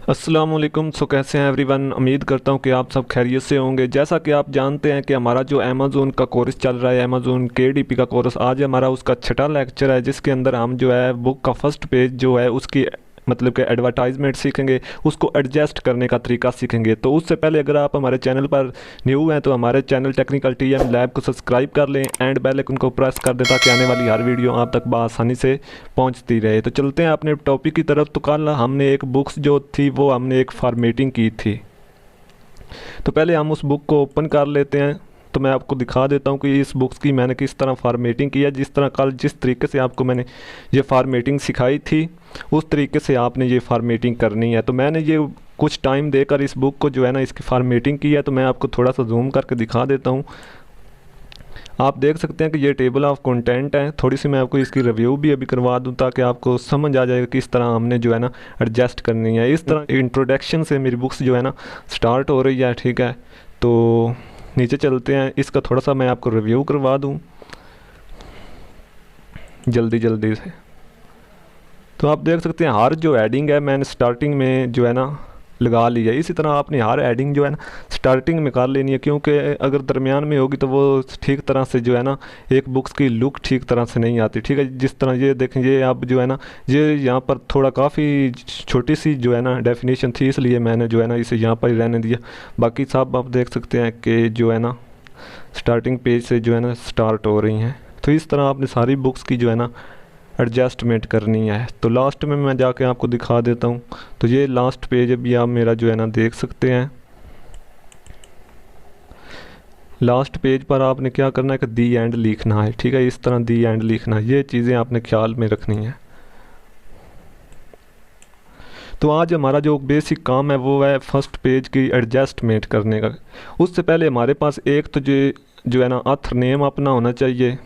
अस्सलाम वालेकुम। कैसे हैं एवरीवन। उम्मीद करता हूं कि आप सब खैरियत से होंगे। जैसा कि आप जानते हैं कि हमारा जो अमेज़ोन का कोर्स चल रहा है, अमेज़ोन KDP का कोर्स, आज हमारा उसका छठा लेक्चर है, जिसके अंदर हम जो है बुक का फर्स्ट पेज जो है उसकी मतलब कि एडवर्टाइजमेंट सीखेंगे, उसको एडजस्ट करने का तरीका सीखेंगे। तो उससे पहले अगर आप हमारे चैनल पर न्यू हैं तो हमारे चैनल टेक्निकल TM लैब को सब्सक्राइब कर लें एंड बेल आइकन को प्रेस कर दें ताकि आने वाली हर वीडियो आप तक बआसानी से पहुंचती रहे। तो चलते हैं अपने टॉपिक की तरफ। तो कल हमने एक बुक्स जो थी वो हमने एक फॉर्मेटिंग की थी। तो पहले हम उस बुक को ओपन कर लेते हैं। तो मैं आपको दिखा देता हूँ कि इस बुक्स की मैंने किस तरह फॉर्मेटिंग की है। जिस तरह कल जिस तरीके से आपको मैंने ये फॉर्मेटिंग सिखाई थी उस तरीके से आपने ये फॉर्मेटिंग करनी है। तो मैंने ये कुछ टाइम देकर इस बुक को जो है ना इसकी फॉर्मेटिंग की है। तो मैं आपको थोड़ा सा जूम करके दिखा देता हूँ। आप देख सकते हैं कि ये टेबल ऑफ कंटेंट है। थोड़ी सी मैं आपको इसकी रिव्यू भी अभी करवा दूं ताकि आपको समझ आ जाएगा किस तरह हमने जो है ना एडजस्ट करनी है। इस तरह इंट्रोडक्शन से मेरी बुक्स जो है ना स्टार्ट हो रही है। ठीक है, तो नीचे चलते हैं। इसका थोड़ा सा मैं आपको रिव्यू करवा दूं जल्दी जल्दी से। तो आप देख सकते हैं हर जो एडिंग है मैंने स्टार्टिंग में जो है ना लगा ली है। इसी तरह आपने हर एडिंग जो है ना स्टार्टिंग में कर लेनी है, क्योंकि अगर दरमियान में होगी तो वो ठीक तरह से जो है ना एक बुक्स की लुक ठीक तरह से नहीं आती। ठीक है, जिस तरह ये देखें, ये आप जो है ना ये यहाँ पर थोड़ा काफ़ी छोटी सी जो है ना डेफिनेशन थी, इसलिए मैंने जो है ना इसे यहाँ पर ही रहने दिया। बाकी सब आप देख सकते हैं कि जो है ना स्टार्टिंग पेज से जो है ना स्टार्ट हो रही हैं। तो इस तरह आपने सारी बुक्स की जो है ना एडजस्टमेंट करनी है। तो लास्ट में मैं जाके आपको दिखा देता हूँ। तो ये लास्ट पेज अभी आप मेरा जो है ना देख सकते हैं। लास्ट पेज पर आपने क्या करना है कि दी एंड लिखना है। ठीक है, इस तरह दी एंड लिखना है। ये चीज़ें आपने ख्याल में रखनी है। तो आज हमारा जो बेसिक काम है वो है फर्स्ट पेज की एडजस्टमेंट करने का। उससे पहले हमारे पास एक तो जो है ना ऑथर नेम अपना होना चाहिए।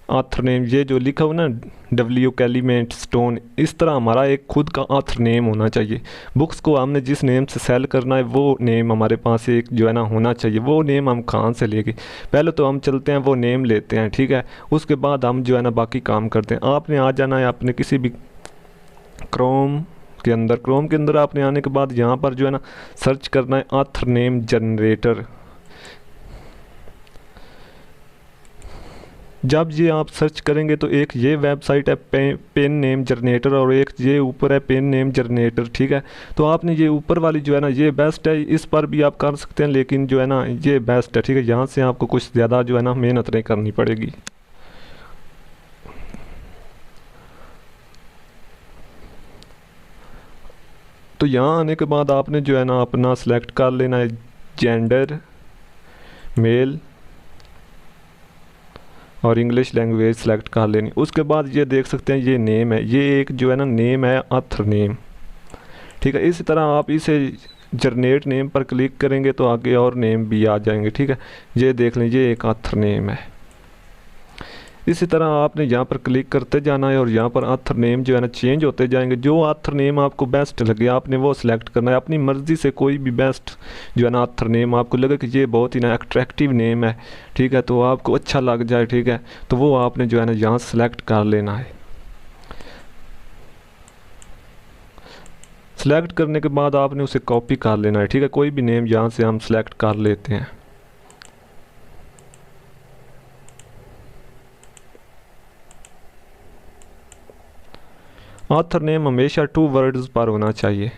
ऑथर नेम ये जो लिखा हो ना W कैलीमेंट स्टोन, इस तरह हमारा एक खुद का ऑथर नेम होना चाहिए। बुक्स को हमने जिस नेम से सेल करना है वो नेम हमारे पास एक जो है ना होना चाहिए। वो नेम हम कहाँ से लेंगे, पहले तो हम चलते हैं वो नेम लेते हैं। ठीक है, उसके बाद हम जो है ना बाकी काम करते हैं। आपने आ जाना है अपने किसी भी क्रोम के अंदर आपने आने के बाद यहाँ पर जो है ना सर्च करना है ऑथर नेम जनरेटर। जब ये आप सर्च करेंगे तो एक ये वेबसाइट है पेन नेम जनरेटर, और एक ये ऊपर है पेन नेम जनरेटर। ठीक है, तो आपने ये ऊपर वाली जो है ना ये बेस्ट है, इस पर भी आप कर सकते हैं, लेकिन जो है ना ये बेस्ट है। ठीक है, यहाँ से आपको कुछ ज़्यादा जो है ना मेहनत नहीं करनी पड़ेगी। तो यहाँ आने के बाद आपने जो है ना अपना सेलेक्ट कर लेना है जेंडर, मेल और इंग्लिश लैंग्वेज सेलेक्ट कर लेनी। उसके बाद ये देख सकते हैं ये नेम है, ये एक जो है ना नेम है ऑथर नेम। ठीक है, इसी तरह आप इसे जनरेट नेम पर क्लिक करेंगे तो आगे और नेम भी आ जाएंगे। ठीक है, ये देख लें ये एक ऑथर नेम है। इसी तरह आपने यहाँ पर क्लिक करते जाना है और यहाँ पर ऑथर नेम जो है ना चेंज होते जाएंगे। जो ऑथर नेम आपको बेस्ट लगे आपने वो सिलेक्ट करना है अपनी मर्ज़ी से। कोई भी बेस्ट जो है ना ऑथर नेम आपको लगे कि ये बहुत ही ना अट्रैक्टिव नेम है, ठीक है, तो आपको अच्छा लग जाए, ठीक है, तो वो आपने जो है ना यहाँ सेलेक्ट कर लेना है। सेलेक्ट करने के बाद आपने उसे कॉपी कर लेना है। ठीक है, कोई भी नेम यहाँ से हम सेलेक्ट कर लेते हैं। ऑथर नेम हमेशा 2 वर्ड्स पर होना चाहिए,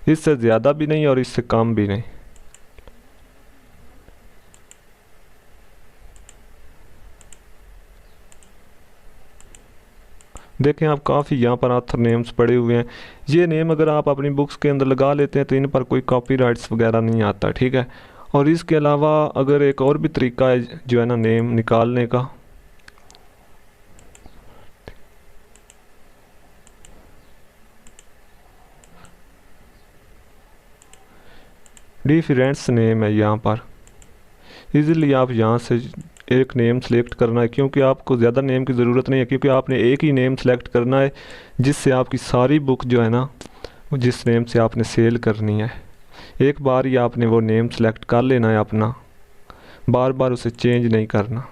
इससे ज़्यादा भी नहीं और इससे कम भी नहीं। देखें आप काफ़ी यहाँ पर ऑथर नेम्स पड़े हुए हैं। ये नेम अगर आप अपनी बुक्स के अंदर लगा लेते हैं तो इन पर कोई कॉपीराइट्स वगैरह नहीं आता। ठीक है, और इसके अलावा अगर एक और भी तरीका है जो है ना नेम निकालने का, डिफरेंट्स नेम है, यहाँ पर इजीली आप यहाँ से एक नेम सेलेक्ट करना है, क्योंकि आपको ज़्यादा नेम की ज़रूरत नहीं है, क्योंकि आपने एक ही नेम सेलेक्ट करना है जिससे आपकी सारी बुक जो है ना जिस नेम से आपने सेल करनी है, एक बार ही आपने वो नेम सेलेक्ट कर लेना है अपना, बार बार उसे चेंज नहीं करना।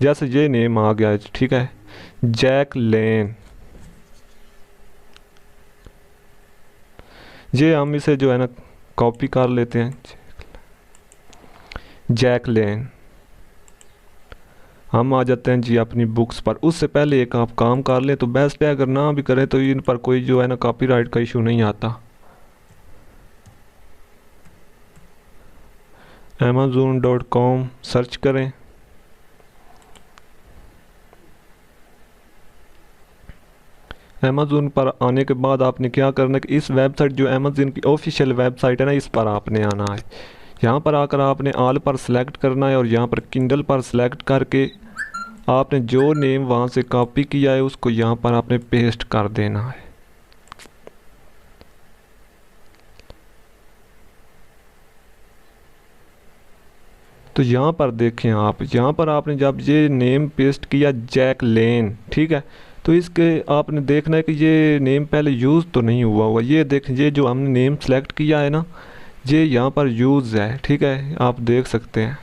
जैसे ये नेम आ गया है, ठीक है, जैकलेन। ये हम इसे जो है ना कॉपी कर लेते हैं, जैकलेन। हम आ जाते हैं जी अपनी बुक्स पर। उससे पहले एक आप काम कर लें तो बेस्ट है, अगर ना भी करें तो इन पर कोई जो है ना कॉपीराइट का इशू नहीं आता। amazon.com सर्च करें। अमेज़ोन पर आने के बाद आपने क्या करना है कि इस वेबसाइट जो अमेज़न की ऑफिशियल वेबसाइट है ना, इस पर आपने आना है। यहाँ पर आकर आपने ऑल पर सिलेक्ट करना है और यहाँ पर किंडल पर सिलेक्ट करके आपने जो नेम वहाँ से कॉपी किया है उसको यहाँ पर आपने पेस्ट कर देना है। तो यहाँ पर देखें आप, यहाँ पर आपने जब ये नेम पेस्ट किया जैकलेन, ठीक है, तो इसके आपने देखना है कि ये नेम पहले यूज़ तो नहीं हुआ होगा। ये देखें, ये जो हमने नेम सेलेक्ट किया है ना, ये यहाँ पर यूज़ है, ठीक है, आप देख सकते हैं।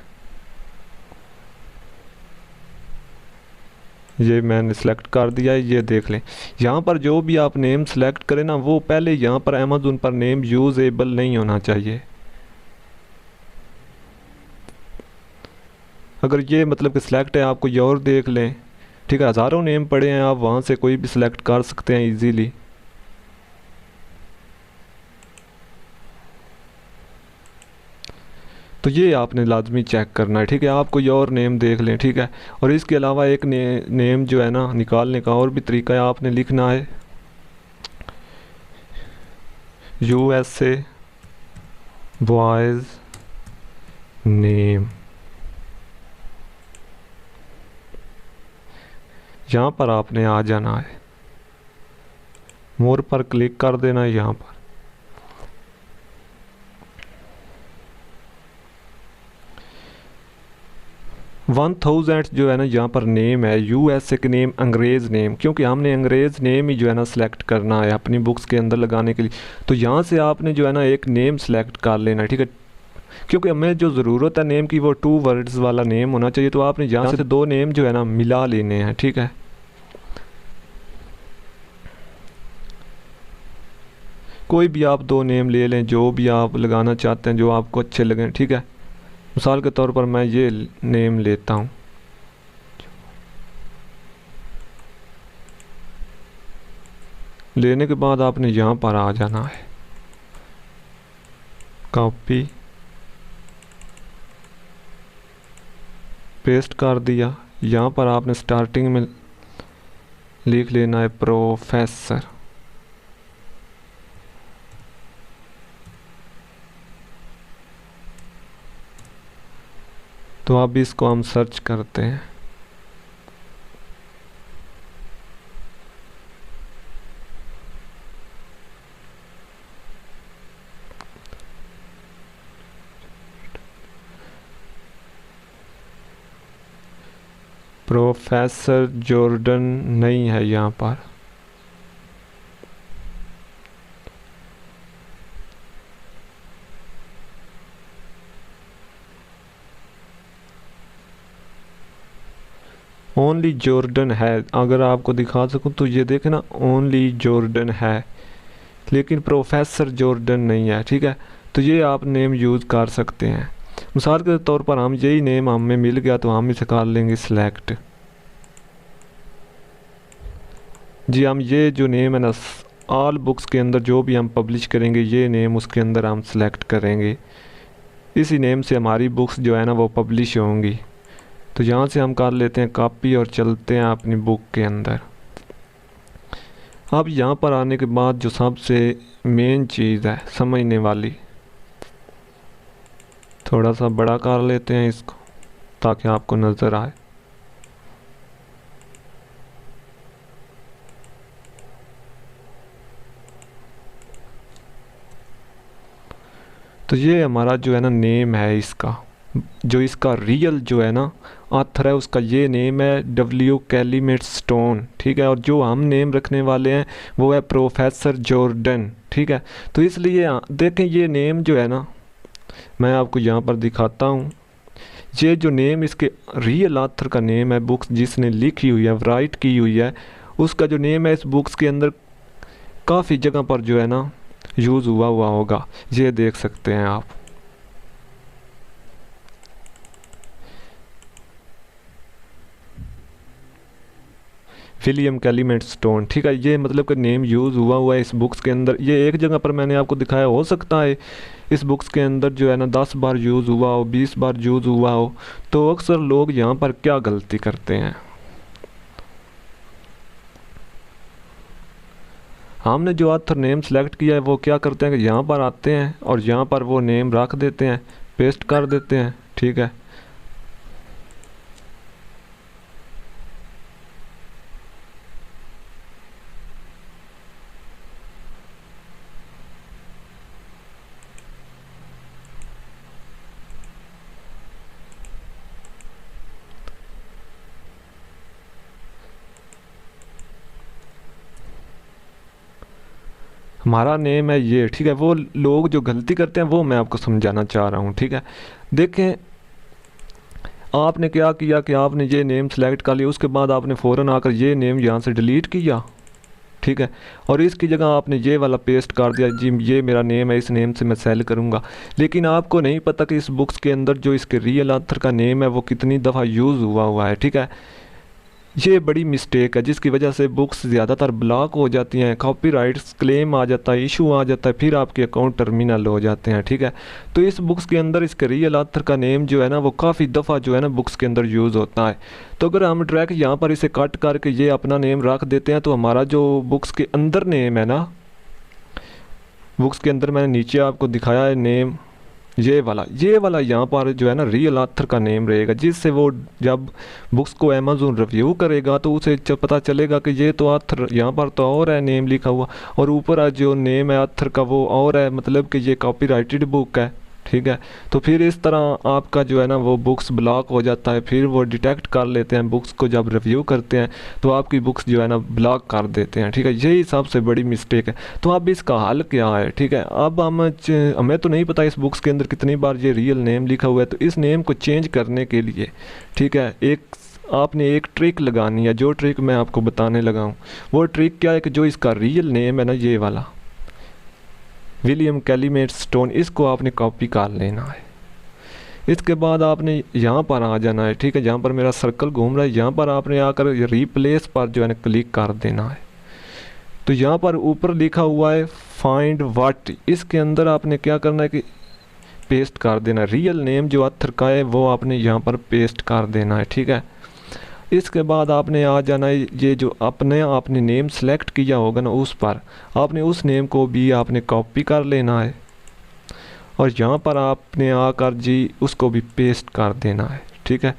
ये मैंने सेलेक्ट कर दिया है, ये देख लें। यहाँ पर जो भी आप नेम सेलेक्ट करें ना, वो पहले यहाँ पर अमेज़न पर नेम यूजेबल नहीं होना चाहिए। अगर ये मतलब कि सिलेक्ट है, आप कोई और देख लें, ठीक है, हज़ारों नेम पड़े हैं, आप वहाँ से कोई भी सिलेक्ट कर सकते हैं इजीली। तो ये आपने लाजमी चेक करना है, ठीक है, आप कोई और नेम देख लें, ठीक है। और इसके अलावा एक नेम जो है ना निकालने का और भी तरीका है, आपने लिखना है USA बॉयज़ नेम। यहाँ पर आपने आ जाना है, मोर पर क्लिक कर देना है। यहाँ पर 1000 जो है ना यहाँ पर नेम है USA के नेम, अंग्रेज़ नेम, क्योंकि हमने अंग्रेज़ नेम ही जो है ना सिलेक्ट करना है अपनी बुक्स के अंदर लगाने के लिए। तो यहाँ से आपने जो है ना एक नेम सेलेक्ट कर लेना है, ठीक है, क्योंकि हमें जो ज़रूरत है नेम की वो 2 वर्ड्स वाला नेम होना चाहिए। तो आपने यहाँ से 2 नेम जो है ना मिला लेने हैं, ठीक है। कोई भी आप 2 नेम ले लें, जो भी आप लगाना चाहते हैं, जो आपको अच्छे लगें, ठीक है। मिसाल के तौर पर मैं ये नेम लेता हूँ। लेने के बाद आपने यहाँ पर आ जाना है, कॉपी पेस्ट कर दिया। यहाँ पर आपने स्टार्टिंग में लिख लेना है प्रोफेसर। तो अब इसको हम सर्च करते हैं। प्रोफेसर जॉर्डन नहीं है यहाँ पर। ओनली जॉर्डन है, अगर आपको दिखा सकूं तो ये देखें ना, ओनली जॉर्डन है, लेकिन प्रोफेसर जॉर्डन नहीं है, ठीक है। तो ये आप नेम यूज़ कर सकते हैं। मिसाल के तौर पर हम यही नेम हमें मिल गया तो हम इसे कर लेंगे सिलेक्ट। जी हम ये जो नेम है ना, ऑल बुक्स के अंदर जो भी हम पब्लिश करेंगे ये नेम उसके अंदर हम सेलेक्ट करेंगे। इसी नेम से हमारी बुक्स जो है ना वो पब्लिश होंगी। तो यहाँ से हम कर लेते हैं कॉपी और चलते हैं अपनी बुक के अंदर। अब यहाँ पर आने के बाद जो सबसे मेन चीज़ है समझने वाली, थोड़ा सा बड़ा कर लेते हैं इसको ताकि आपको नज़र आए। तो ये हमारा जो है ना नेम है, इसका जो इसका रियल जो है ना ऑथर है उसका ये नेम है W कैलीमेट स्टोन, ठीक है। और जो हम नेम रखने वाले हैं वो है प्रोफेसर जॉर्डन, ठीक है। तो इसलिए देखें ये नेम जो है ना, मैं आपको यहाँ पर दिखाता हूँ, ये जो नेम इसके रियल ऑथर का नेम है, बुक्स जिसने लिखी हुई है, राइट की हुई है, उसका जो नेम है इस बुक्स के अंदर काफ़ी जगह पर जो है ना यूज़ हुआ हुआ होगा। ये देख सकते हैं आप। विलियम कैलीमेंट स्टोन, ठीक है, ये मतलब कि नेम यूज़ हुआ हुआ है इस बुक्स के अंदर। ये एक जगह पर मैंने आपको दिखाया, हो सकता है इस बुक्स के अंदर जो है ना 10 बार यूज़ हुआ हो, 20 बार यूज़ हुआ हो। तो अक्सर लोग यहाँ पर क्या गलती करते हैं, हमने जो ऑथर नेम सेलेक्ट किया है वो क्या करते हैं कि यहाँ पर आते हैं और यहाँ पर वो नेम रख देते हैं, पेस्ट कर देते हैं, ठीक है। हमारा नेम है ये, ठीक है। वो लोग जो गलती करते हैं वो मैं आपको समझाना चाह रहा हूँ, ठीक है। देखें, आपने क्या किया कि आपने ये नेम सेलेक्ट कर लिया, उसके बाद आपने फ़ौरन आकर ये नेम यहाँ से डिलीट किया, ठीक है, और इसकी जगह आपने ये वाला पेस्ट कर दिया, जी ये मेरा नेम है, इस नेम से मैं सेल करूँगा। लेकिन आपको नहीं पता कि इस बुक्स के अंदर जो इसके रियल ऑथर का नेम है वो कितनी दफ़ा यूज़ हुआ हुआ है, ठीक है। ये बड़ी मिस्टेक है जिसकी वजह से बुक्स ज़्यादातर ब्लॉक हो जाती हैं, कॉपीराइट्स क्लेम आ जाता है, इशू आ जाता है, फिर आपके अकाउंट टर्मिनल हो जाते हैं, ठीक है। तो इस बुक्स के अंदर इसके रियल ऑथर का नेम जो है ना वो काफ़ी दफ़ा जो है ना बुक्स के अंदर यूज़ होता है। तो अगर हम डायरेक्ट यहाँ पर इसे कट करके ये अपना नेम रख देते हैं तो हमारा जो बुक्स के अंदर नेम है ना, बुक्स के अंदर मैंने नीचे आपको दिखाया है नेम, ये वाला यहाँ पर जो है ना रियल ऑथर का नेम रहेगा, जिससे वो जब बुक्स को अमेज़न रिव्यू करेगा तो उसे पता चलेगा कि ये तो ऑथर यहाँ पर तो और है नेम लिखा हुआ, और ऊपर जो नेम है ऑथर का वो और है, मतलब कि ये कॉपीराइटेड बुक है, ठीक है। तो फिर इस तरह आपका जो है ना वो बुक्स ब्लॉक हो जाता है, फिर वो डिटेक्ट कर लेते हैं बुक्स को, जब रिव्यू करते हैं तो आपकी बुक्स जो है ना ब्लॉक कर देते हैं, ठीक है। यही सबसे बड़ी मिस्टेक है। तो अब इसका हल क्या है, ठीक है। अब हमें तो नहीं पता इस बुक्स के अंदर कितनी बार ये रियल नेम लिखा हुआ है, तो इस नेम को चेंज करने के लिए, ठीक है, आपने एक ट्रिक लगानी है, जो ट्रिक मैं आपको बताने लगा हूँ। वो ट्रिक क्या है कि जो इसका रियल नेम है ना, ये वाला विलियम कैलीमेट स्टोन, इसको आपने कॉपी कर लेना है। इसके बाद आपने यहाँ पर आ जाना है, ठीक है, जहाँ पर मेरा सर्कल घूम रहा है यहाँ पर आपने आकर रिप्लेस पर जो है ना क्लिक कर देना है। तो यहाँ पर ऊपर लिखा हुआ है फाइंड व्हाट, इसके अंदर आपने क्या करना है कि पेस्ट कर देना, रियल नेम जो ऑथर का है वो आपने यहाँ पर पेस्ट कर देना है, ठीक है। इसके बाद आपने आ जाना है, ये जो आपने नेम सेलेक्ट किया होगा ना उस पर आपने उस नेम को भी आपने कॉपी कर लेना है, और यहाँ पर आपने आकर जी उसको भी पेस्ट कर देना है, ठीक है।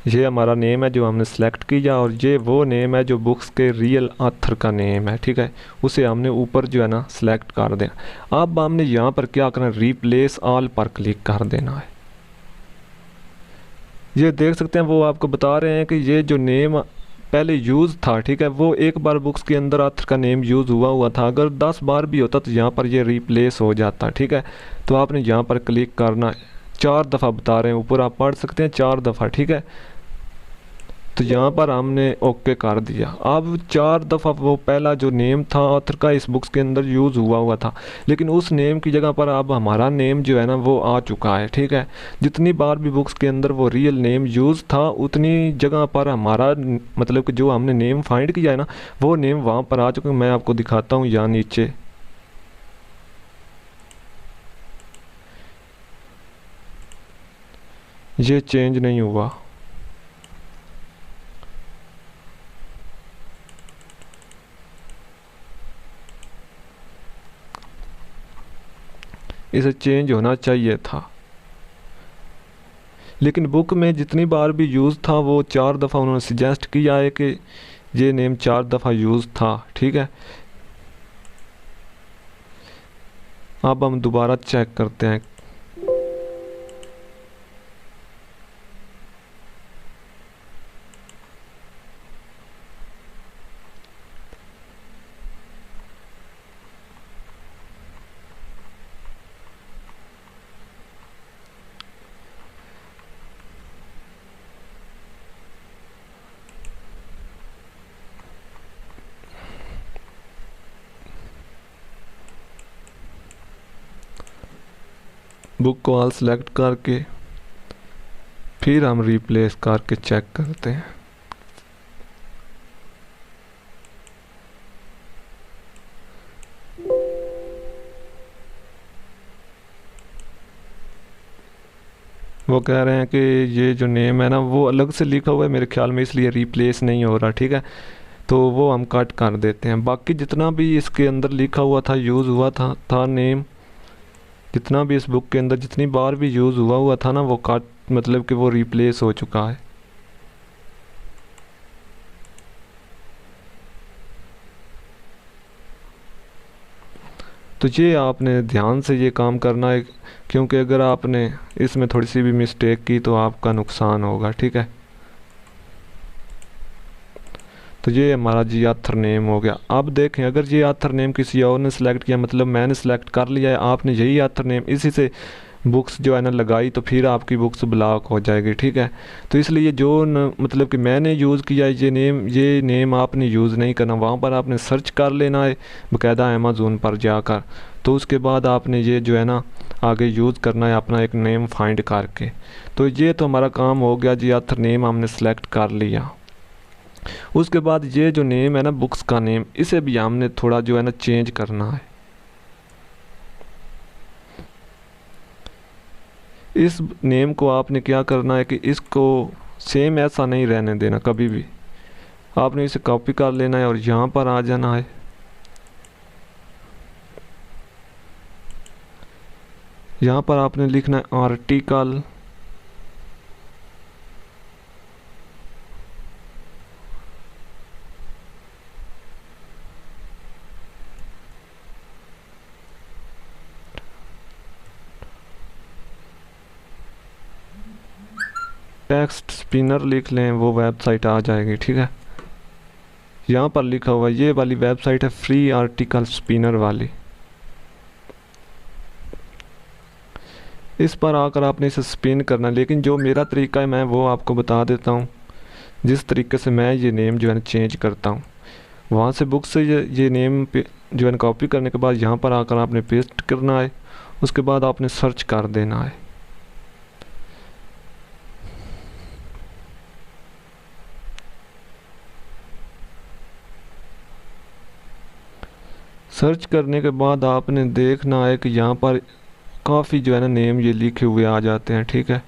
ये हमारा नेम है जो हमने सेलेक्ट किया, और ये वो नेम है जो बुक्स के रियल ऑथर का नेम है, ठीक है। उसे हमने ऊपर जो है ना सेलेक्ट कर देना। अब हमने यहाँ पर क्या करना है, रिप्लेस ऑल पर क्लिक कर देना है। ये देख सकते हैं वो आपको बता रहे हैं कि ये जो नेम पहले यूज़ था, ठीक है, वो एक बार बुक्स के अंदर ऑथर का नेम यूज़ हुआ था, अगर 10 बार भी होता तो यहाँ पर ये रिप्लेस हो जाता, ठीक है। तो आपने यहाँ पर क्लिक करना, 4 दफ़ा बता रहे हैं ऊपर, आप पढ़ सकते हैं 4 दफ़ा, ठीक है। तो यहाँ पर हमने ओके कर दिया। अब 4 दफ़ा वो पहला जो नेम था ऑथर का इस बुक्स के अंदर यूज़ हुआ था, लेकिन उस नेम की जगह पर अब हमारा नेम जो है ना वो आ चुका है, ठीक है। जितनी बार भी बुक्स के अंदर वो रियल नेम यूज़ था उतनी जगह पर हमारा मतलब कि जो हमने नेम फाइंड किया है ना वो नेम वहाँ पर आ चुका है। मैं आपको दिखाता हूँ यहाँ नीचे, ये चेंज नहीं हुआ। इसे चेंज होना चाहिए था, लेकिन बुक में जितनी बार भी यूज़ था वो 4 दफ़ा उन्होंने सजेस्ट किया है कि ये नेम 4 दफ़ा यूज़ था, ठीक है। अब हम दोबारा चेक करते हैं। बुक को ऑल सेलेक्ट करके फिर हम रिप्लेस करके चेक करते हैं। वो कह रहे हैं कि ये जो नेम है ना वो अलग से लिखा हुआ है मेरे ख्याल में, इसलिए रिप्लेस नहीं हो रहा। ठीक है, तो वो हम कट कर देते हैं। बाकी जितना भी इसके अंदर लिखा हुआ था, यूज़ हुआ था नेम, जितना भी इस बुक के अंदर जितनी बार भी यूज़ हुआ था ना, वो कट मतलब कि वो रिप्लेस हो चुका है। तो ये आपने ध्यान से ये काम करना है, क्योंकि अगर आपने इसमें थोड़ी सी भी मिस्टेक की तो आपका नुकसान होगा। ठीक है, तो ये हमारा जी आथर नेम हो गया। अब देखें, अगर ये आथर नेम किसी और ने सिलेक्ट किया, मतलब मैंने सिलेक्ट कर लिया है, आपने यही आथर नेम इसी से बुक्स जो है ना लगाई, तो फिर आपकी बुक्स ब्लॉक हो जाएगी। ठीक है, तो इसलिए जो मतलब कि मैंने यूज़ किया ये नेम आपने यूज़ नहीं करना। वहाँ पर आपने सर्च कर लेना है बाकायदा अमेज़ोन पर जाकर, तो उसके बाद आपने ये जो है ना आगे यूज़ करना है अपना एक नेम फाइंड करके। तो ये तो हमारा काम हो गया जी, आथर नेम हमने सेलेक्ट कर लिया। उसके बाद ये जो नेम है ना बुक्स का नेम, इसे भी हमने थोड़ा जो है ना चेंज करना है। इस नेम को आपने क्या करना है कि इसको सेम ऐसा नहीं रहने देना कभी भी। आपने इसे कॉपी कर लेना है और यहाँ पर आ जाना है। यहाँ पर आपने लिखना है आर्टिकल, टेक्स्ट स्पिनर लिख लें, वो वेबसाइट आ जाएगी। ठीक है, यहाँ पर लिखा हुआ ये वाली वेबसाइट है फ्री आर्टिकल स्पिनर वाली। इस पर आकर आपने इसे स्पिन करना, लेकिन जो मेरा तरीका है मैं वो आपको बता देता हूँ। जिस तरीके से मैं ये नेम जो है ना चेंज करता हूँ, वहाँ से बुक से ये नेम पे जो है कॉपी करने के बाद यहाँ पर आकर आपने पेस्ट करना है। उसके बाद आपने सर्च कर देना है। सर्च करने के बाद आपने देखना है कि यहाँ पर काफ़ी जो है ना नेम ये लिखे हुए आ जाते हैं। ठीक है,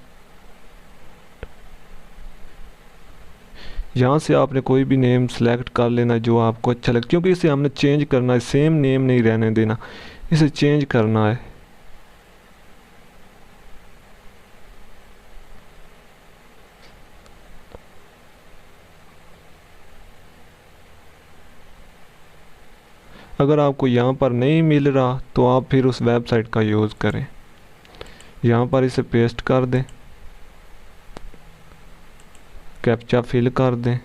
यहाँ से आपने कोई भी नेम सेलेक्ट कर लेना जो आपको अच्छा लगे, क्योंकि इसे हमने चेंज करना है, सेम नेम नहीं रहने देना, इसे चेंज करना है। अगर आपको यहाँ पर नहीं मिल रहा तो आप फिर उस वेबसाइट का यूज़ करें। यहाँ पर इसे पेस्ट कर दें, कैप्चा फिल कर दें।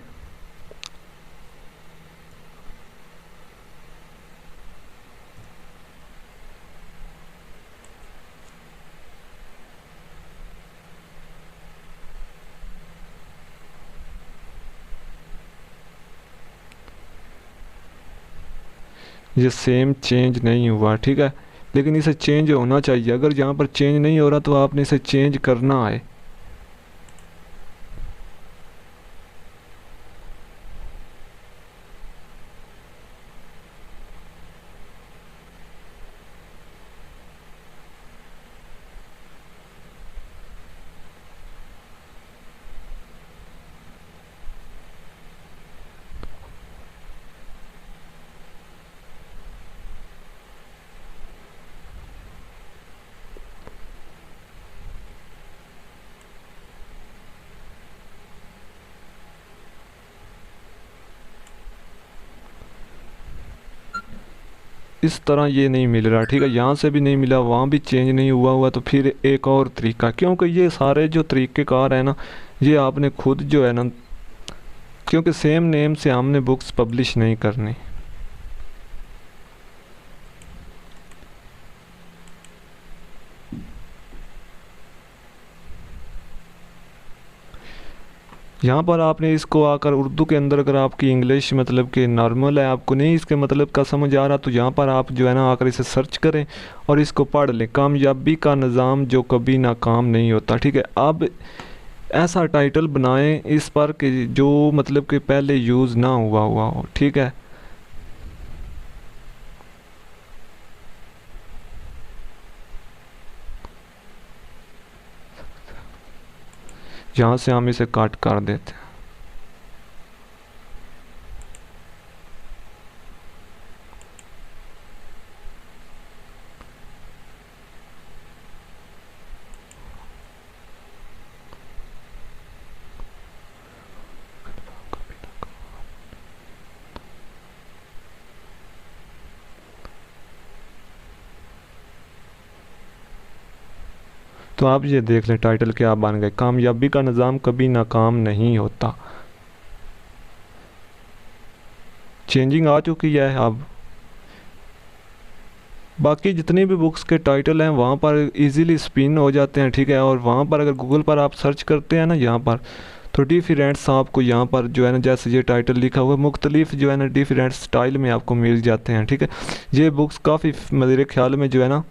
ये सेम चेंज नहीं हुआ। ठीक है, लेकिन इसे चेंज होना चाहिए। अगर यहाँ पर चेंज नहीं हो रहा तो आपने इसे चेंज करना है। इस तरह ये नहीं मिल रहा। ठीक है, यहाँ से भी नहीं मिला, वहाँ भी चेंज नहीं हुआ तो फिर एक और तरीका, क्योंकि ये सारे जो तरीक़ेकार है ना ये आपने खुद जो है ना, क्योंकि सेम नेम से हमने बुक्स पब्लिश नहीं करनी। यहाँ पर आपने इसको आकर उर्दू के अंदर, अगर आपकी इंग्लिश मतलब कि नॉर्मल है, आपको नहीं इसके मतलब का समझ आ रहा, तो यहाँ पर आप जो है ना आकर इसे सर्च करें और इसको पढ़ लें। कामयाबी का निज़ाम जो कभी नाकाम नहीं होता। ठीक है, अब ऐसा टाइटल बनाएं इस पर कि जो मतलब कि पहले यूज़ ना हुआ हो। ठीक है, यहाँ से हम इसे काट कर देते हैं। तो आप ये देख लें टाइटल क्या बन गए, कामयाबी का निज़ाम कभी नाकाम नहीं होता। चेंजिंग आ चुकी है। अब बाकी जितनी भी बुक्स के टाइटल हैं वहाँ पर इजीली स्पिन हो जाते हैं। ठीक है, और वहाँ पर अगर गूगल पर आप सर्च करते हैं ना यहाँ पर, तो डिफरेंट्स आपको यहाँ पर जो है ना, जैसे ये टाइटल लिखा हुआ है, मुख्तलिफ जो है ना डिफरेंट स्टाइल में आपको मिल जाते हैं। ठीक है, ये बुक्स काफ़ी मेरे ख्याल में जो है ना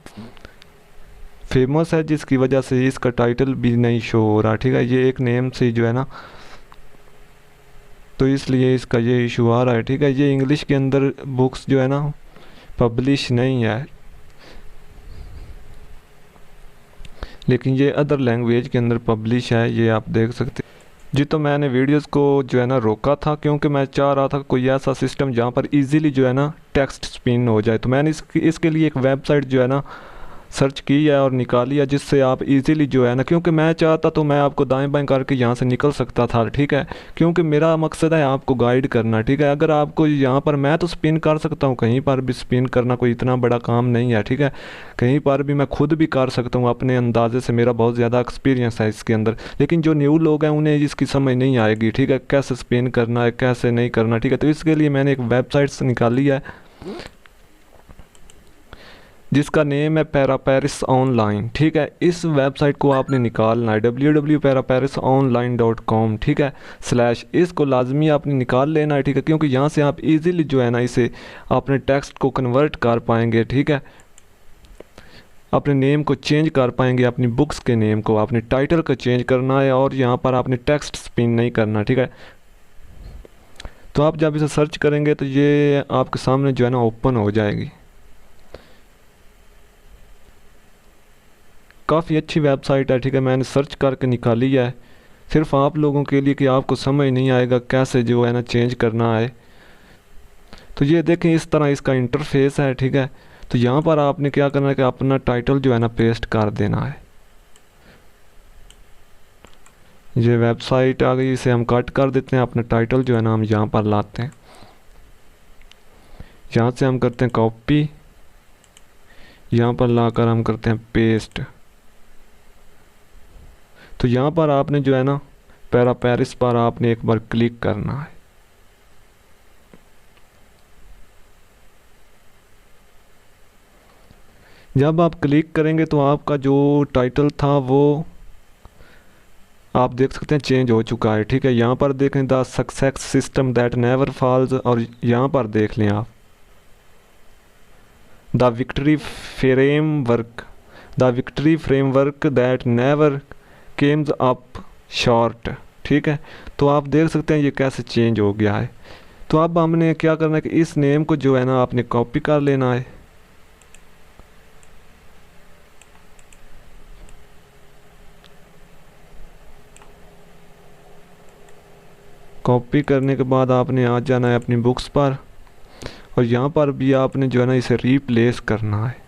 फेमस है, जिसकी वजह से इसका टाइटल भी नहीं शो हो रहा। ठीक है, ये एक नेम से जो है ना, तो इसलिए इसका ये इशू आ रहा है। ठीक है, ये इंग्लिश के अंदर बुक्स जो है ना पब्लिश नहीं है, लेकिन ये अदर लैंग्वेज के अंदर पब्लिश है, ये आप देख सकते हैं। जी, तो मैंने वीडियोस को जो है ना रोका था क्योंकि मैं चाह रहा था कोई ऐसा सिस्टम जहाँ पर इजीली जो है ना टेक्स्ट स्पिन हो जाए। तो मैंने इसके लिए एक वेबसाइट जो है ना सर्च की है और निकाली है, जिससे आप इजीली जो है ना, क्योंकि मैं चाहता तो मैं आपको दाएं बाएं करके यहाँ से निकल सकता था। ठीक है, क्योंकि मेरा मकसद है आपको गाइड करना। ठीक है, अगर आपको यहाँ पर मैं तो स्पिन कर सकता हूँ, कहीं पर भी स्पिन करना कोई इतना बड़ा काम नहीं है। ठीक है, कहीं पर भी मैं खुद भी कर सकता हूँ अपने अंदाजे से, मेरा बहुत ज़्यादा एक्सपीरियंस है इसके अंदर। लेकिन जो न्यू लोग हैं उन्हें इसकी समझ नहीं आएगी। ठीक है, कैसे स्पिन करना है कैसे नहीं करना। ठीक है, तो इसके लिए मैंने एक वेबसाइट से निकाली है जिसका नेम है पैरापेरिस ऑनलाइन। ठीक है, इस वेबसाइट को आपने निकालना है www.paraparisoonline.com। ठीक है, स्लैश, इसको लाजमी आपने निकाल लेना है। ठीक है, क्योंकि यहाँ से आप इजीली जो है ना इसे अपने टेक्स्ट को कन्वर्ट कर पाएंगे। ठीक है, अपने नेम को चेंज कर पाएंगे, अपनी बुक्स के नेम को, अपने टाइटल को चेंज करना है और यहाँ पर आपने टेक्स्ट स्पिन नहीं करना। ठीक है, तो आप जब इसे सर्च करेंगे तो ये आपके सामने जो है ना ओपन हो जाएगी। काफ़ी अच्छी वेबसाइट है। ठीक है, मैंने सर्च करके निकाली है सिर्फ आप लोगों के लिए कि आपको समझ नहीं आएगा कैसे जो है ना चेंज करना है। तो ये देखें, इस तरह इसका इंटरफेस है। ठीक है, तो यहाँ पर आपने क्या करना है कि अपना टाइटल जो है ना पेस्ट कर देना है। ये वेबसाइट आ गई, इसे हम कट कर देते हैं। अपना टाइटल जो है ना हम यहाँ पर लाते हैं, यहाँ से हम करते हैं कॉपी, यहाँ पर लाकर हम करते हैं पेस्ट। तो यहाँ पर आपने जो है ना पैरापेरिस पर आपने एक बार क्लिक करना है। जब आप क्लिक करेंगे तो आपका जो टाइटल था वो आप देख सकते हैं चेंज हो चुका है। ठीक है, यहाँ पर देखें the success system that never falls, और यहाँ पर देख लें आप the victory framework, the victory framework that never comes up short. ठीक है, तो आप देख सकते हैं ये कैसे चेंज हो गया है। तो अब हमने क्या करना है कि इस नेम को जो है ना आपने कॉपी कर लेना है। कॉपी करने के बाद आपने आ जाना है अपनी बुक्स पर, और यहाँ पर भी आपने जो है ना इसे रिप्लेस करना है।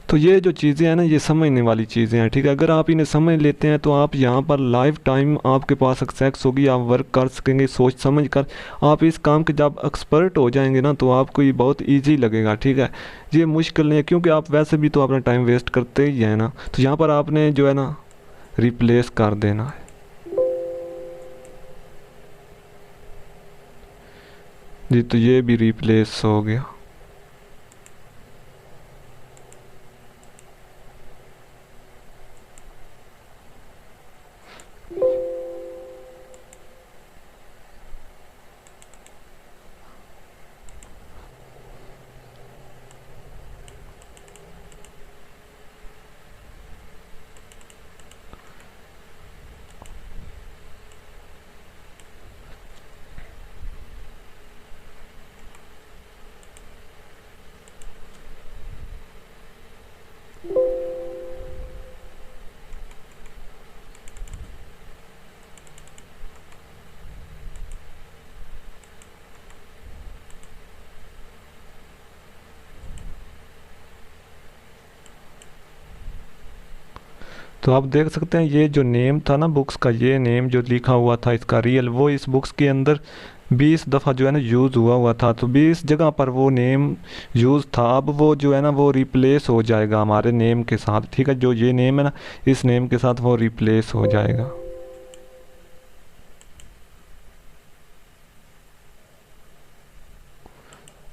तो तो ये जो चीज़ें हैं ना, ये समझने वाली चीज़ें हैं, ठीक है। अगर आप इन्हें समझ लेते हैं तो आप यहाँ पर लाइफ टाइम आपके पास सक्सेस होगी, आप वर्क कर सकेंगे सोच समझ कर। आप इस काम के जब एक्सपर्ट हो जाएंगे ना तो आपको ये बहुत ईजी लगेगा, ठीक है। ये मुश्किल नहीं है, क्योंकि आप वैसे भी तो अपना टाइम वेस्ट करते ही हैं ना। तो यहाँ पर आपने जो है ना रिप्लेस कर देना है। जी, तो ये भी रिप्लेस हो गया। तो आप देख सकते हैं ये जो नेम था ना बुक्स का, ये नेम जो लिखा हुआ था इसका रियल, वो इस बुक्स के अंदर 20 दफ़ा जो है ना यूज़ हुआ हुआ था। तो 20 जगह पर वो नेम यूज़ था। अब वो जो है ना वो रिप्लेस हो जाएगा हमारे नेम के साथ, ठीक है। जो ये नेम है ना, इस नेम के साथ वो रिप्लेस हो जाएगा।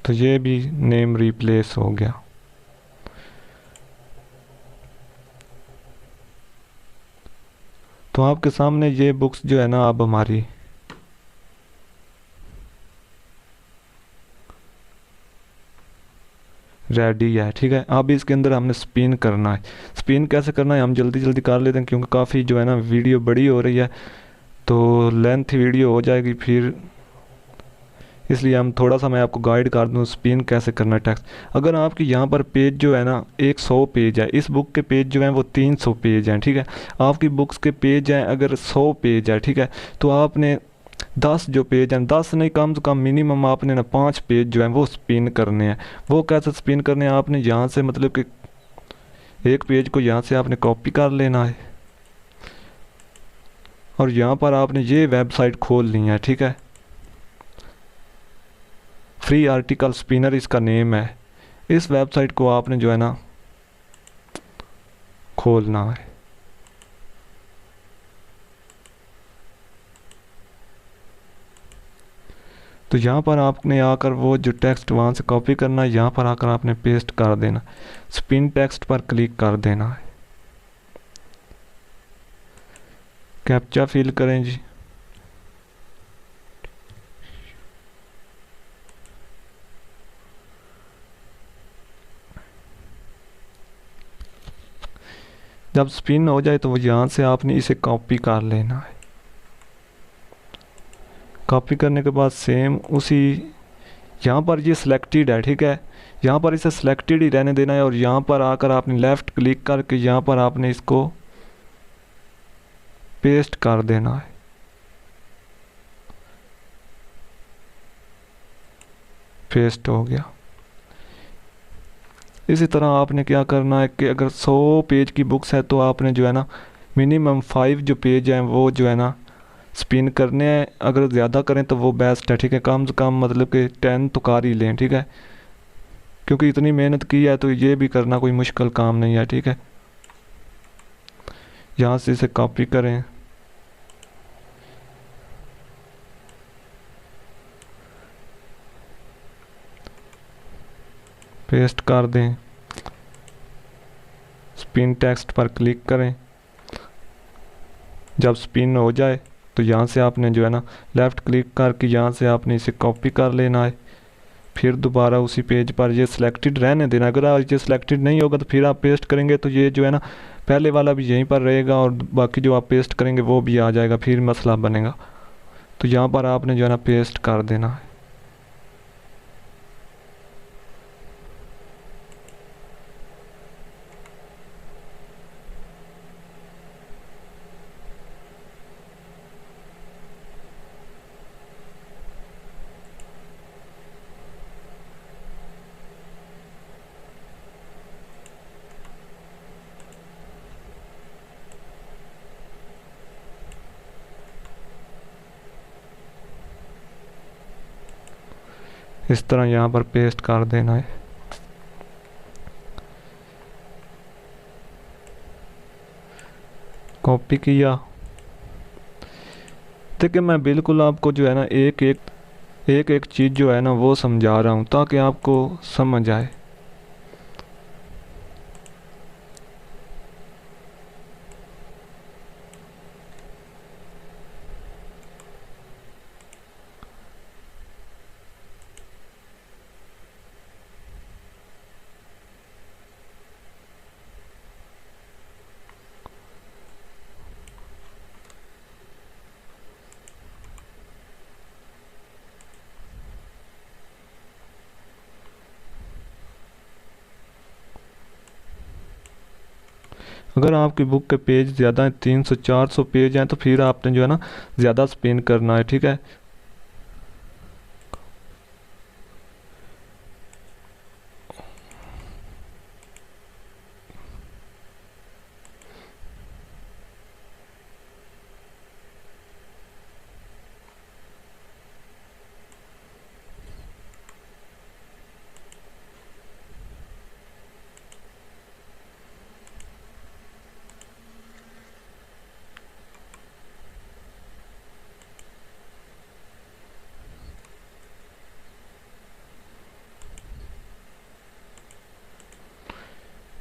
तो ये भी नेम रिप्लेस हो गया। तो आपके सामने ये बुक्स जो है ना अब हमारी रेडी है, ठीक है। अब इसके अंदर हमने स्पिन करना है। स्पिन कैसे करना है हम जल्दी जल्दी कर लेते हैं, क्योंकि काफ़ी जो है ना वीडियो बड़ी हो रही है, तो लेंथ वीडियो हो जाएगी फिर, इसलिए हम थोड़ा सा मैं आपको गाइड कर दूँ स्पिन कैसे करना है टेक्स्ट। अगर आपकी यहाँ पर पेज जो है ना 100 पेज है, इस बुक के पेज जो हैं वो 300 पेज हैं, ठीक है। आपकी बुक्स के पेज हैं अगर 100 पेज है, ठीक है, तो आपने 10 जो पेज हैं, 10 नहीं कम से कम मिनिमम आपने ना 5 पेज जो हैं वो स्पिन करने हैं। वो कैसे स्पिन करने हैं, आपने यहाँ से मतलब कि एक पेज को यहाँ से आपने कॉपी कर लेना है और यहाँ पर आपने ये वेबसाइट खोलनी है, ठीक है। फ्री आर्टिकल स्पिनर इसका नेम है। इस वेबसाइट को आपने जो है ना खोलना है। तो यहाँ पर आपने आकर वो जो टेक्स्ट वहाँ से कॉपी करना है, यहाँ पर आकर आपने पेस्ट कर देना। स्पिन टेक्स्ट पर क्लिक कर देना है। कैप्चा फिल करें जी। जब स्पिन हो जाए तो यहाँ से आपने इसे कॉपी कर लेना है। कॉपी करने के बाद सेम उसी, यहाँ पर ये सिलेक्टेड है, ठीक है। यहाँ पर इसे सिलेक्टेड ही रहने देना है और यहाँ पर आकर आपने लेफ़्ट क्लिक करके यहाँ पर आपने इसको पेस्ट कर देना है। पेस्ट हो गया। इसी तरह आपने क्या करना है कि अगर 100 पेज की बुक्स है तो आपने जो है ना मिनिमम 5 जो पेज हैं वो जो है ना स्पिन करने हैं। अगर ज़्यादा करें तो वो बेस्ट है, ठीक है। कम से कम मतलब कि 10 तो कर ही लें, ठीक है, क्योंकि इतनी मेहनत की है तो ये भी करना कोई मुश्किल काम नहीं है, ठीक है। यहाँ से इसे कॉपी करें, पेस्ट कर दें, स्पिन टेक्स्ट पर क्लिक करें। जब स्पिन हो जाए तो यहाँ से आपने जो है ना लेफ़्ट क्लिक करके यहाँ से आपने इसे कॉपी कर लेना है। फिर दोबारा उसी पेज पर ये सिलेक्टेड रहने देना। अगर ये सिलेक्टेड नहीं होगा तो फिर आप पेस्ट करेंगे तो ये जो है ना पहले वाला भी यहीं पर रहेगा और बाकी जो आप पेस्ट करेंगे वो भी आ जाएगा, फिर मसला बनेगा। तो यहाँ पर आपने जो है ना पेस्ट कर देना है। इस तरह यहाँ पर पेस्ट कर देना है। कॉपी किया। देखिए मैं बिल्कुल आपको जो है ना एक एक चीज़ जो है ना वो समझा रहा हूँ ताकि आपको समझ आए। अगर आपकी बुक के पेज ज़्यादा हैं, 300-400 पेज हैं, तो फिर आपने जो है ना ज़्यादा स्पिन करना है, ठीक है।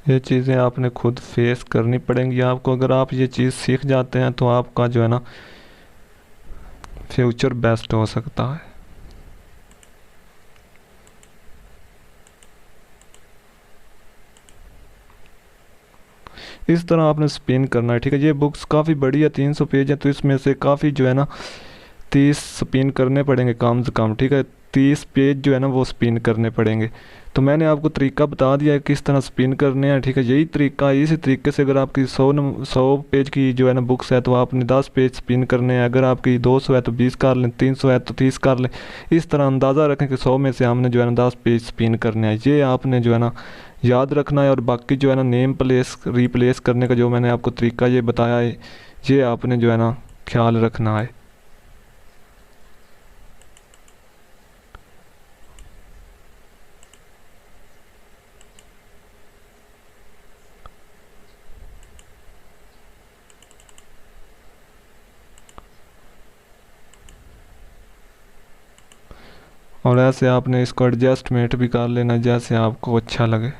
ये चीज़ें आपने खुद फेस करनी पड़ेंगी आपको। अगर आप ये चीज़ सीख जाते हैं तो आपका जो है ना फ्यूचर बेस्ट हो सकता है। इस तरह आपने स्पिन करना है, ठीक है। ये बुक्स काफ़ी बड़ी है, 300 पेज है, तो इसमें से काफ़ी जो है ना 30 स्पिन करने पड़ेंगे कम से कम, ठीक है। 30 पेज जो है ना वो स्पिन करने पड़ेंगे। तो मैंने आपको तरीका बता दिया है किस तरह स्पिन करने हैं, ठीक है। यही तरीका है। इसी तरीके से अगर आपकी 100 पेज की जो है ना बुक्स है तो आपने 10 पेज स्पिन करने हैं। अगर आपकी 200 है तो 20 कर लें, 300 है तो 30 कर लें। इस तरह अंदाज़ा रखें कि 100 में से हमने जो है ना 10 पेज स्पिन करने हैं। ये आपने जो है ना याद रखना है। और बाकी जो है ना नेम प्लेस रिप्लेस करने का जो मैंने आपको तरीका ये बताया है, ये आपने जो है ना ख्याल रखना है। और ऐसे आपने इसको एडजस्टमेंट भी कर लेना जैसे आपको अच्छा लगे।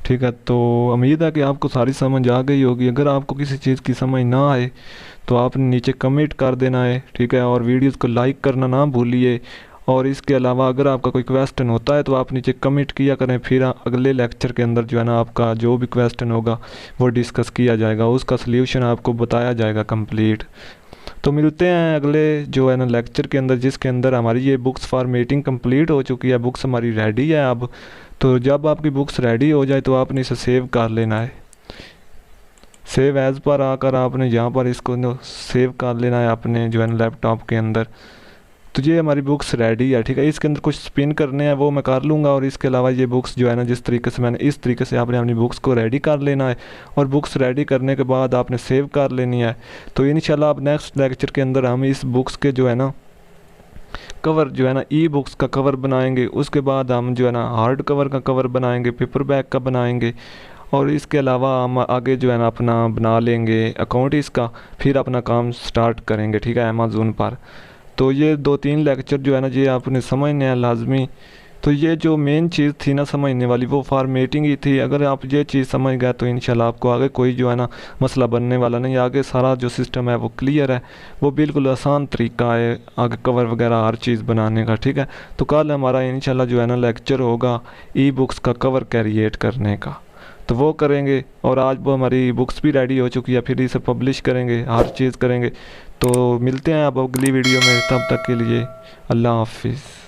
ठीक है, तो उम्मीद है कि आपको सारी समझ आ गई होगी। अगर आपको किसी चीज़ की समझ ना आए तो आपने नीचे कमेंट कर देना है, ठीक है। और वीडियोस को लाइक करना ना भूलिए। और इसके अलावा अगर आपका कोई क्वेश्चन होता है तो आप नीचे कमेंट किया करें, फिर अगले लेक्चर के अंदर जो है ना आपका जो भी क्वेश्चन होगा वो डिस्कस किया जाएगा, उसका सल्यूशन आपको बताया जाएगा कंप्लीट। तो मिलते हैं अगले जो है ना लेक्चर के अंदर, जिसके अंदर हमारी ये बुक्स फॉर्मेटिंग कंप्लीट हो चुकी है, बुक्स हमारी रेडी है अब। तो जब आपकी बुक्स रेडी हो जाए तो आपने इसे सेव कर लेना है। सेव एज़ पर आकर आपने यहाँ पर इसको सेव कर लेना है अपने जो है ना लैपटॉप के अंदर। तो ये हमारी बुक्स रेडी है, ठीक है। इसके अंदर कुछ स्पिन करने हैं वो मैं कर लूँगा। और इसके अलावा ये बुक्स जो है ना जिस तरीके से मैंने इस तरीके से आपने अपनी बुक्स को रेडी कर लेना है। और बुक्स रेडी करने के बाद आपने सेव कर लेनी है। तो इंशाल्लाह आप नेक्स्ट लेक्चर के अंदर हम इस बुक्स के जो है ना कवर जो है ना ई बुक्स का कवर बनाएंगे। उसके बाद हम जो है ना हार्ड कवर का कवर बनाएंगे, पेपर बैग का बनाएंगे। और इसके अलावा हम आगे जो है ना अपना बना लेंगे अकाउंट इसका, फिर अपना काम स्टार्ट करेंगे, ठीक है, अमेज़ोन पर। तो ये 2-3 लेक्चर जो है ना ये आपने समझने हैं लाजमी। तो ये जो मेन चीज़ थी ना समझने वाली वो फॉर्मेटिंग ही थी। अगर आप ये चीज़ समझ गए तो इंशाल्लाह आपको आगे कोई जो है ना मसला बनने वाला नहीं। आगे सारा जो सिस्टम है वो क्लियर है, वो बिल्कुल आसान तरीका है आगे कवर वगैरह हर चीज़ बनाने का, ठीक है। तो कल हमारा इंशाल्लाह जो है ना लेक्चर होगा ई बुक्स का कवर क्रिएट करने का, तो वो करेंगे। और आज वो हमारी बुक्स भी रेडी हो चुकी है, फिर इसे पब्लिश करेंगे, हर चीज़ करेंगे। तो मिलते हैं अब अगली वीडियो में, तब तक के लिए अल्लाह हाफिज़।